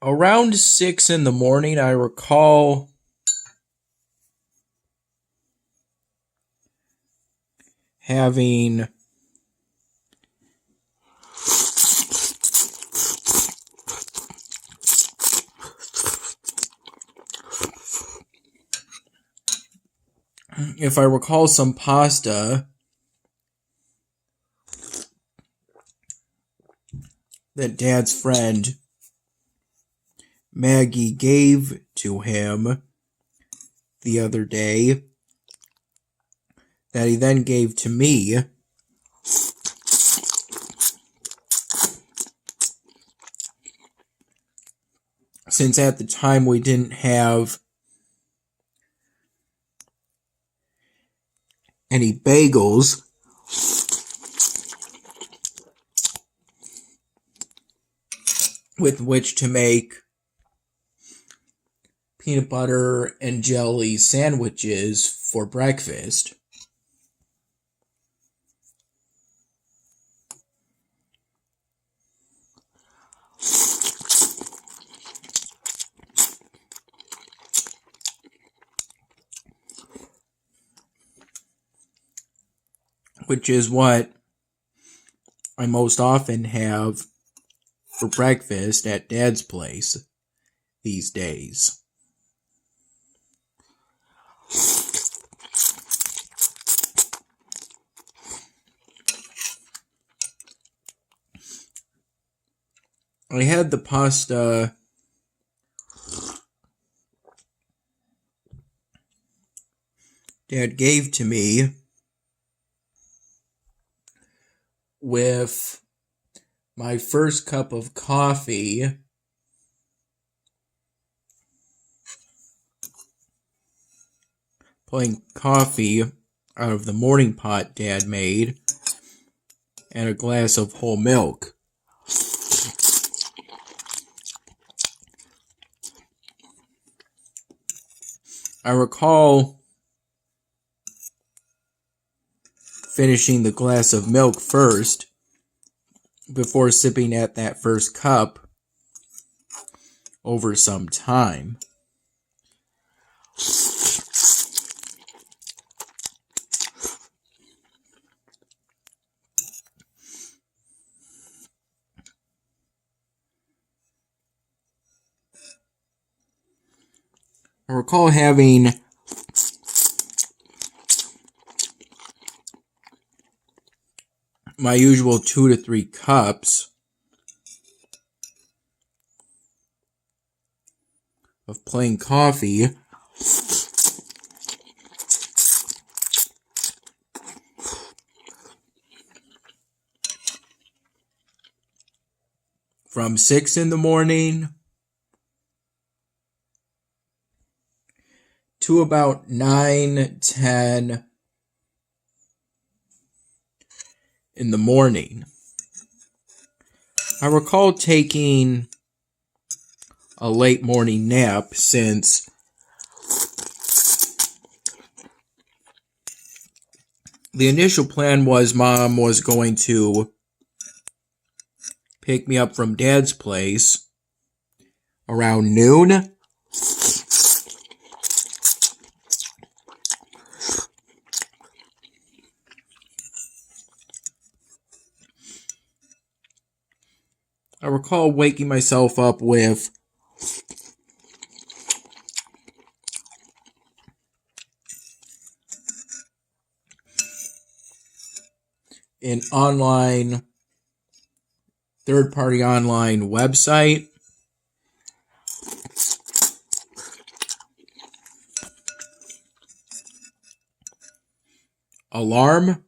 Around 6 in the morning, I recall having if I recall some pasta that Dad's friend Maggie gave to him the other day that he then gave to me. Since at the time we didn't have any bagels, with which to make peanut butter and jelly sandwiches for breakfast. Which is what I most often have for breakfast at Dad's place these days. I had the pasta Dad gave to me with my first cup of coffee pouring coffee out of the morning pot Dad made and a glass of whole milk. I recall finishing the glass of milk first before sipping at that first cup over some time. I recall having my usual 2 to 3 cups of plain coffee from 6 in the morning to about 9-10 in the morning. I recall taking a late morning nap since the initial plan was Mom was going to pick me up from Dad's place around noon. I recall waking myself up with an online, third-party online website alarm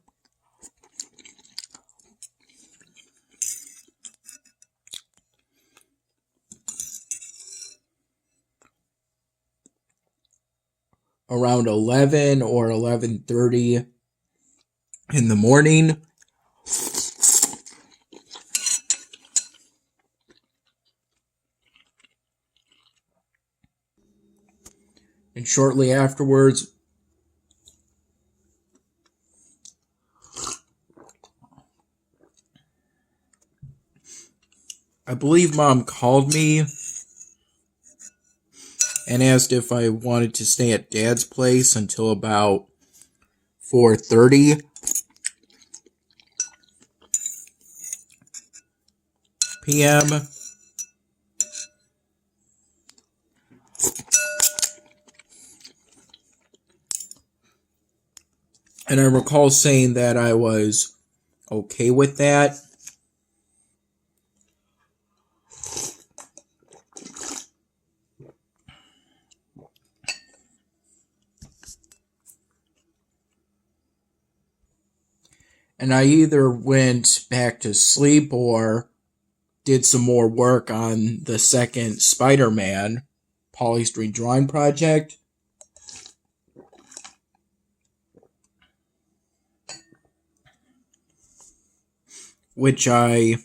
around 11 or 11:30 in the morning. And shortly afterwards, I believe Mom called me and asked if I wanted to stay at Dad's place until about 4:30 p.m. And I recall saying that I was okay with that. And I either went back to sleep or did some more work on the second Spider-Man polystyrene drawing project. Which I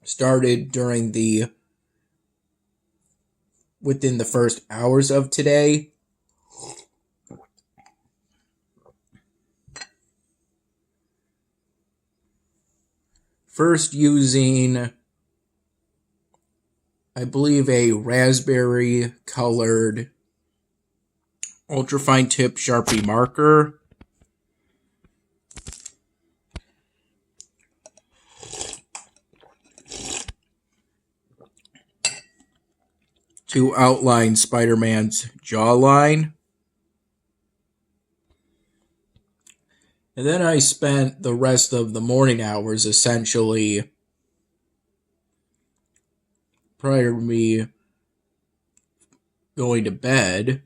started within the first hours of today. First using, I believe, a raspberry colored ultrafine tip Sharpie marker. To outline Spider-Man's jawline. And then I spent the rest of the morning hours essentially, prior to me going to bed,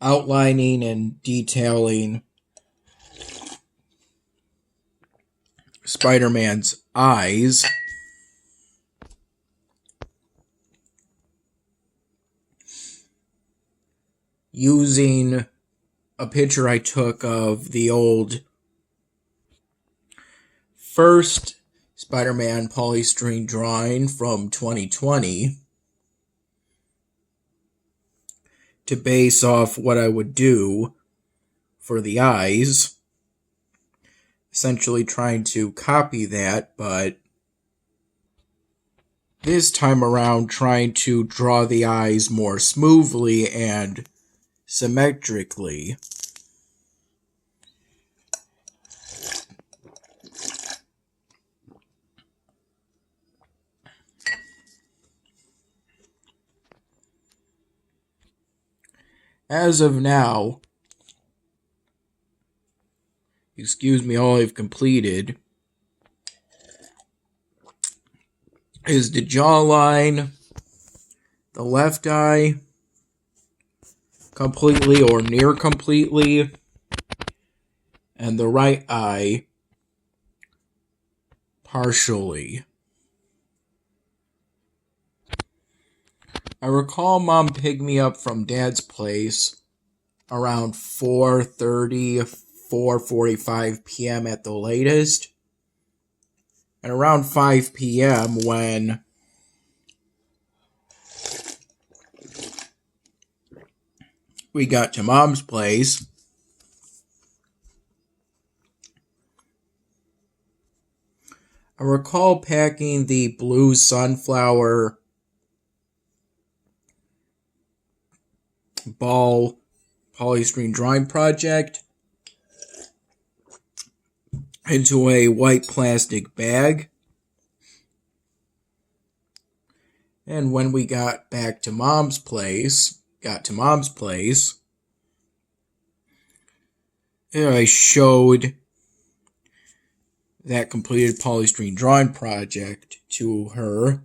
outlining and detailing Spider-Man's eyes. Using a picture I took of the old first Spider-Man polystyrene drawing from 2020 to base off what I would do for the eyes. Essentially trying to copy that, but this time around trying to draw the eyes more smoothly and symmetrically. As of now, all I've completed is the jawline, the left eye, completely or near completely, and the right eye partially. I recall Mom picked me up from Dad's place around 4:30, 4:45 p.m. at the latest. And around 5 p.m. when we got to Mom's place, I recall packing the blue sunflower ball polystyrene drawing project into a white plastic bag. And when we got to Mom's place, I showed that completed polystyrene drawing project to her.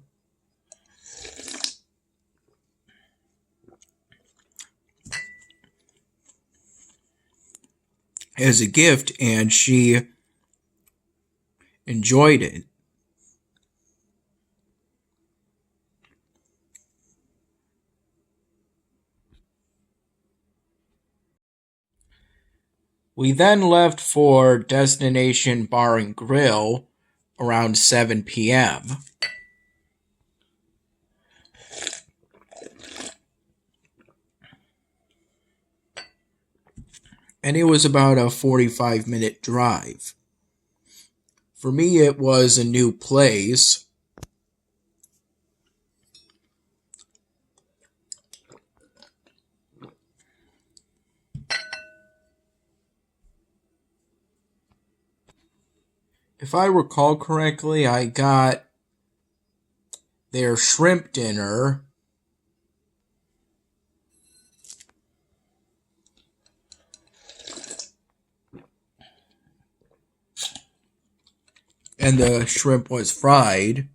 As a gift, and she enjoyed it. We then left for Destination Bar and Grill around 7 p.m. And it was about a 45-minute drive. For me, it was a new place, If I recall correctly, I got their shrimp dinner, and the shrimp was fried,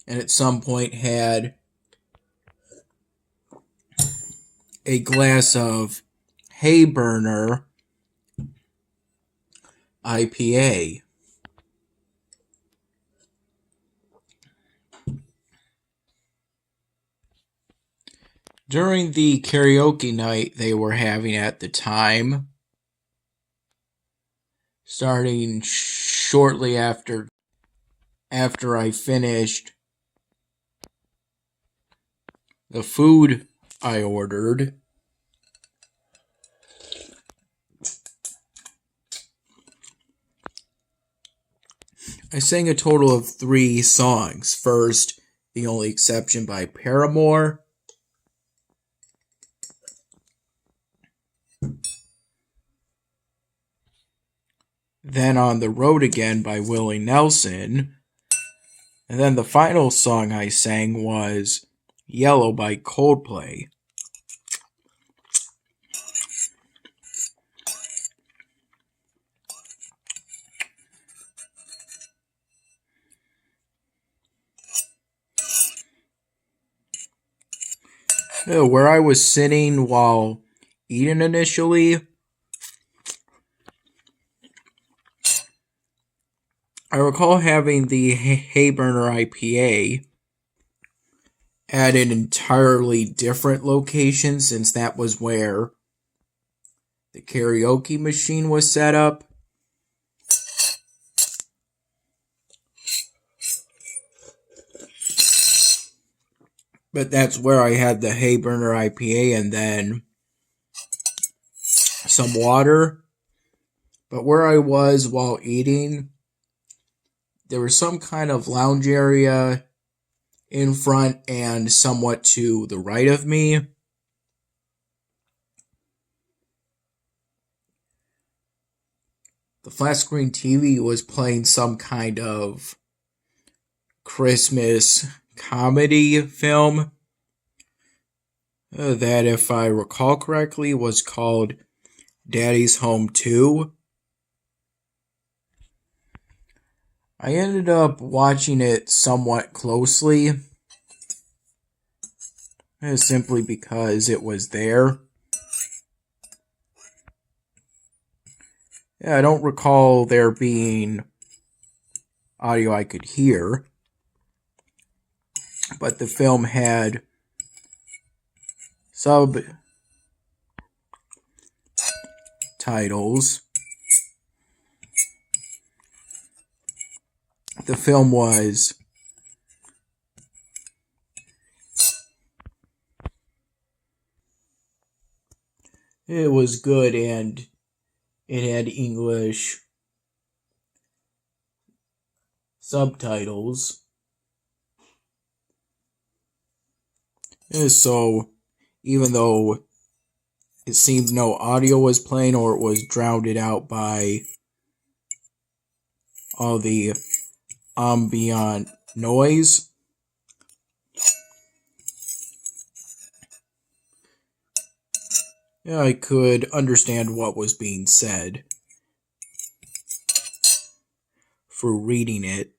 and at some point had a glass of Hay Burner IPA. During the karaoke night they were having at the time, starting shortly after I finished the food I ordered, I sang a total of 3 songs. First, The Only Exception by Paramore. Then On the Road Again by Willie Nelson. And then the final song I sang was Yellow by Coldplay. Where I was sitting while eating initially, I recall having the Hay Burner IPA at an entirely different location, since that was where the karaoke machine was set up. But that's where I had the Hay Burner IPA and then some water. But where I was while eating, there was some kind of lounge area in front and somewhat to the right of me. The flat screen TV was playing some kind of Christmas comedy film that, if I recall correctly, was called Daddy's Home 2. I ended up watching it somewhat closely, simply because it was there. I don't recall there being audio I could hear, but the film had subtitles. The film was good, and it had English subtitles. So even though it seemed no audio was playing, or it was drowned out by all the ambient noise, I could understand what was being said for reading it.